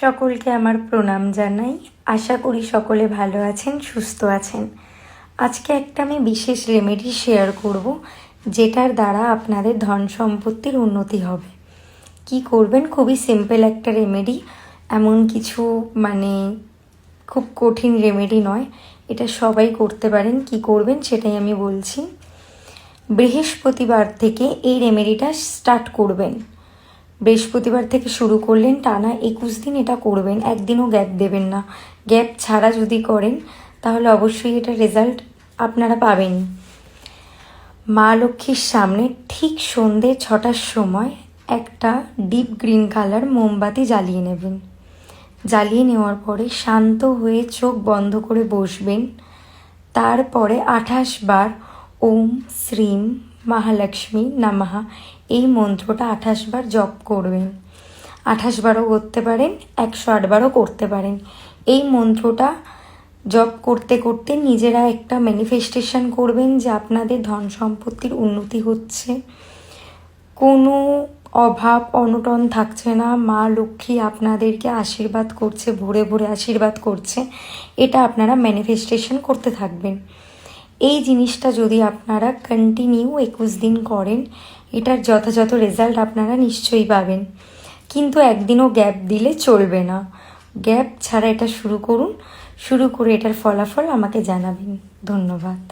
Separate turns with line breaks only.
সকলকে আমার প্রণাম জানাই। আশা করি সকলে ভালো আছেন, সুস্থ আছেন। আজকে একটা আমি বিশেষ রেমেডি শেয়ার করব, যেটার দ্বারা আপনাদের ধন সম্পত্তির উন্নতি হবে। কি করবেন? খুবই সিম্পল একটা রেমেডি, এমন কিছু খুব কঠিন রেমেডি নয়, এটা সবাই করতে পারেন। কি করবেন সেটাই আমি বলছি। বৃহস্পতিবার থেকে এই রেমেডিটা স্টার্ট করবেন। বৃহস্পতিবার থেকে শুরু করলেন, টানা 21 দিন এটা করবেন, একদিনও গ্যাপ দেবেন না। গ্যাপ ছাড়া যদি করেন তাহলে অবশ্যই এটা রেজাল্ট আপনারা পাবেন। মা লক্ষ্মীর সামনে ঠিক সন্ধে 6টার সময় একটা ডিপ গ্রিন কালার মোমবাতি জ্বালিয়ে নেবেন। জ্বালিয়ে নেওয়ার পরে শান্ত হয়ে চোখ বন্ধ করে বসবেন। তারপরে 28 বার ওম শ্রীম মহালক্ষ্মী নমঃ এই মন্ত্রটা 28 বার জপ করবেন। 28 বারও করতে পারেন, 108 বারও করতে পারেন। এই মন্ত্রটা জপ করতে করতে নিজেরা একটা ম্যানিফেস্টেশন করবেন যে আপনাদের ধন সম্পত্তির উন্নতি হচ্ছে, কোনো অভাব অনটন থাকছে না, মা লক্ষ্মী আপনাদেরকে আশীর্বাদ করছে, ভরে ভরে আশীর্বাদ করছে। এটা আপনারা ম্যানিফেস্টেশন করতে থাকবেন। এই জিনিসটা যদি আপনারা কন্টিনিউ 21 দিন করেন, এটার যথাযথ রেজাল্ট আপনারা নিশ্চয়ই পাবেন। কিন্তু একদিনও গ্যাপ দিলে চলবে না। গ্যাপ ছাড়া এটা শুরু করুন, শুরু করে এটার ফলাফল আমাকে জানাবেন। ধন্যবাদ।